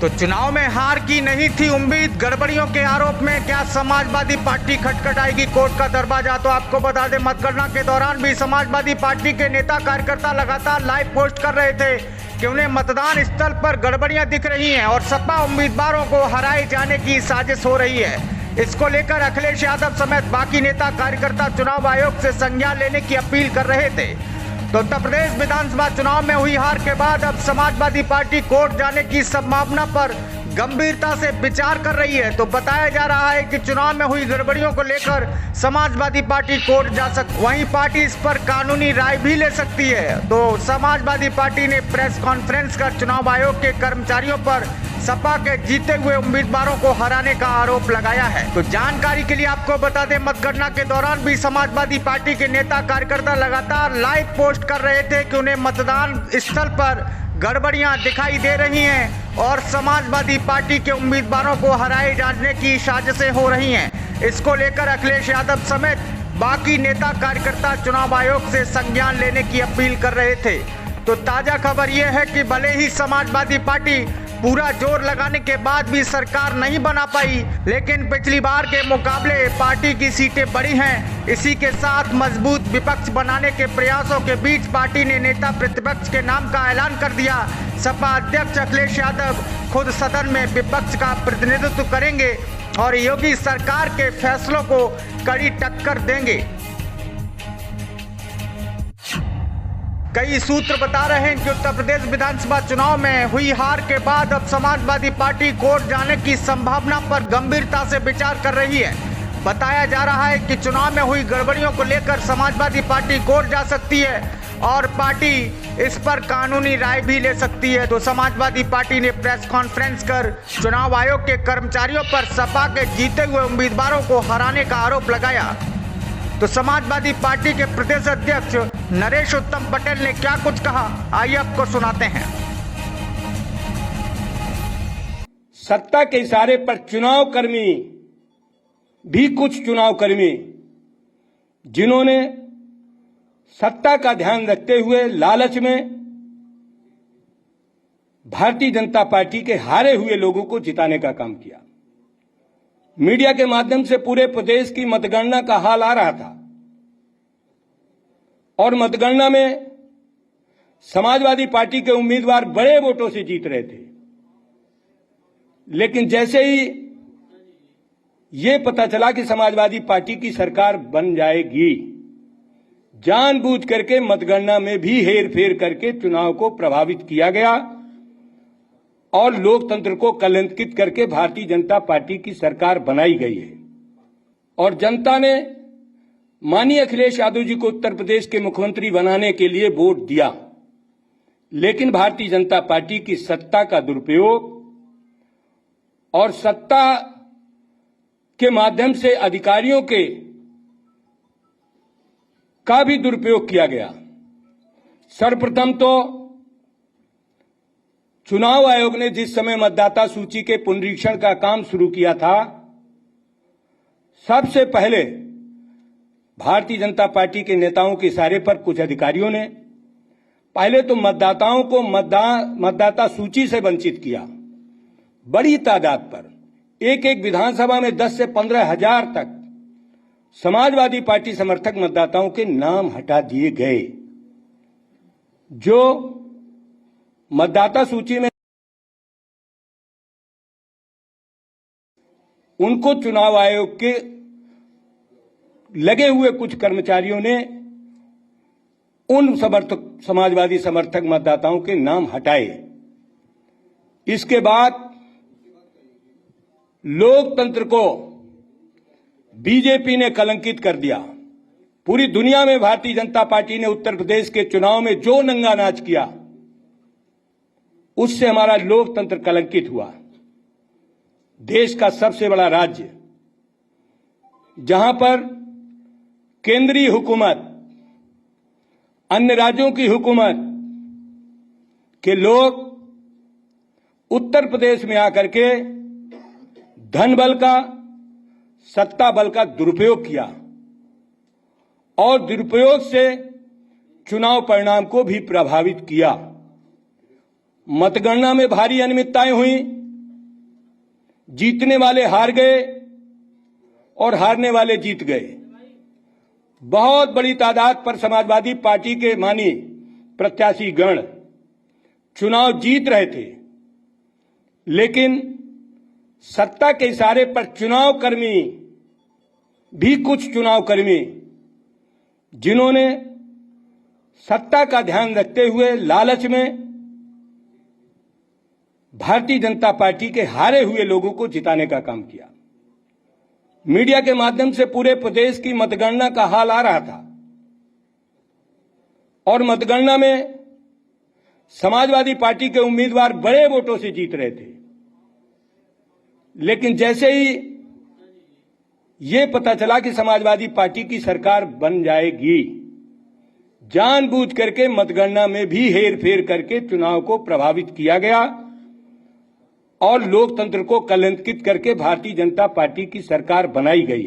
तो चुनाव में हार की नहीं थी उम्मीद, गड़बड़ियों के आरोप में क्या समाजवादी पार्टी खटखटाएगी कोर्ट का दरवाजा। तो आपको बता दें, मतगणना के दौरान भी समाजवादी पार्टी के नेता कार्यकर्ता लगातार लाइव पोस्ट कर रहे थे कि उन्हें मतदान स्थल पर गड़बड़ियां दिख रही हैं और सपा उम्मीदवारों को हराए जाने की साजिश हो रही है। इसको लेकर अखिलेश यादव समेत बाकी नेता कार्यकर्ता चुनाव आयोग से संज्ञान लेने की अपील कर रहे थे। तो उत्तर प्रदेश विधानसभा चुनाव में हुई हार के बाद अब समाजवादी पार्टी कोर्ट जाने की संभावना पर गंभीरता से विचार कर रही है। तो बताया जा रहा है कि चुनाव में हुई गड़बड़ियों को लेकर समाजवादी पार्टी कोर्ट जा सकती, वहीं पार्टी इस पर कानूनी राय भी ले सकती है। तो समाजवादी पार्टी ने प्रेस कॉन्फ्रेंस कर चुनाव आयोग के कर्मचारियों पर सपा के जीते हुए उम्मीदवारों को हराने का आरोप लगाया है। तो जानकारी के लिए आपको बता दें, मतगणना के दौरान भी समाजवादी पार्टी के नेता कार्यकर्ता लगातार लाइव पोस्ट कर रहे थे कि उन्हें मतदान स्थल पर गड़बड़ियां दिखाई दे रही हैं और समाजवादी पार्टी के उम्मीदवारों को हराए जाने की साजिशें हो रही हैं। इसको लेकर अखिलेश यादव समेत बाकी नेता कार्यकर्ता चुनाव आयोग से संज्ञान लेने की अपील कर रहे थे। तो ताजा खबर यह है कि भले ही समाजवादी पार्टी पूरा जोर लगाने के बाद भी सरकार नहीं बना पाई, लेकिन पिछली बार के मुकाबले पार्टी की सीटें बढ़ी हैं। इसी के साथ मजबूत विपक्ष बनाने के प्रयासों के बीच पार्टी ने नेता प्रतिपक्ष के नाम का ऐलान कर दिया। सपा अध्यक्ष अखिलेश यादव खुद सदन में विपक्ष का प्रतिनिधित्व करेंगे और योगी सरकार के फैसलों को कड़ी टक्कर देंगे। कई सूत्र बता रहे हैं कि उत्तर प्रदेश विधानसभा चुनाव में हुई हार के बाद अब समाजवादी पार्टी कोर्ट जाने की संभावना पर गंभीरता से विचार कर रही है। बताया जा रहा है कि चुनाव में हुई गड़बड़ियों को लेकर समाजवादी पार्टी कोर्ट जा सकती है और पार्टी इस पर कानूनी राय भी ले सकती है। तो समाजवादी पार्टी ने प्रेस कॉन्फ्रेंस कर चुनाव आयोग के कर्मचारियों पर सपा के जीते हुए उम्मीदवारों को हराने का आरोप लगाया। तो समाजवादी पार्टी के प्रदेश अध्यक्ष नरेश उत्तम पटेल ने क्या कुछ कहा, आइए आपको सुनाते हैं। सत्ता के इशारे पर चुनाव कर्मी भी, कुछ चुनाव कर्मी जिन्होंने सत्ता का ध्यान रखते हुए लालच में भारतीय जनता पार्टी के हारे हुए लोगों को जिताने का काम किया। मीडिया के माध्यम से पूरे प्रदेश की मतगणना का हाल आ रहा था और मतगणना में समाजवादी पार्टी के उम्मीदवार बड़े वोटों से जीत रहे थे, लेकिन जैसे ही ये पता चला कि समाजवादी पार्टी की सरकार बन जाएगी, जानबूझ करके मतगणना में भी हेरफेर करके चुनाव को प्रभावित किया गया और लोकतंत्र को कलंकित करके भारतीय जनता पार्टी की सरकार बनाई गई है। और जनता ने माननीय अखिलेश यादव जी को उत्तर प्रदेश के मुख्यमंत्री बनाने के लिए वोट दिया, लेकिन भारतीय जनता पार्टी की सत्ता का दुरुपयोग और सत्ता के माध्यम से अधिकारियों का भी दुरुपयोग किया गया। सर्वप्रथम तो चुनाव आयोग ने जिस समय मतदाता सूची के पुनरीक्षण का काम शुरू किया था, सबसे पहले भारतीय जनता पार्टी के नेताओं के इशारे पर कुछ अधिकारियों ने पहले तो मतदाताओं को मतदाता सूची से वंचित किया। बड़ी तादाद पर एक एक विधानसभा में 10 से 15 हजार तक समाजवादी पार्टी समर्थक मतदाताओं के नाम हटा दिए गए, जो मतदाता सूची में उनको चुनाव आयोग के लगे हुए कुछ कर्मचारियों ने उन समाजवादी समर्थक मतदाताओं के नाम हटाए। इसके बाद लोकतंत्र को बीजेपी ने कलंकित कर दिया। पूरी दुनिया में भारतीय जनता पार्टी ने उत्तर प्रदेश के चुनाव में जो नंगा नाच किया, उससे हमारा लोकतंत्र कलंकित हुआ। देश का सबसे बड़ा राज्य, जहां पर केंद्रीय हुकूमत, अन्य राज्यों की हुकूमत के लोग उत्तर प्रदेश में आकर के धन बल का, सत्ता बल का दुरुपयोग किया और दुरुपयोग से चुनाव परिणाम को भी प्रभावित किया। मतगणना में भारी अनियमितताएं हुई, जीतने वाले हार गए और हारने वाले जीत गए। बहुत बड़ी तादाद पर समाजवादी पार्टी के मानी प्रत्याशी गण चुनाव जीत रहे थे, लेकिन सत्ता के इशारे पर कुछ चुनाव कर्मी जिन्होंने सत्ता का ध्यान रखते हुए लालच में भारतीय जनता पार्टी के हारे हुए लोगों को जिताने का काम किया। मीडिया के माध्यम से पूरे प्रदेश की मतगणना का हाल आ रहा था और मतगणना में समाजवादी पार्टी के उम्मीदवार बड़े वोटों से जीत रहे थे, लेकिन जैसे ही ये पता चला कि समाजवादी पार्टी की सरकार बन जाएगी, जानबूझ करके मतगणना में भी हेरफेर करके चुनाव को प्रभावित किया गया और लोकतंत्र को कलंकित करके भारतीय जनता पार्टी की सरकार बनाई गई।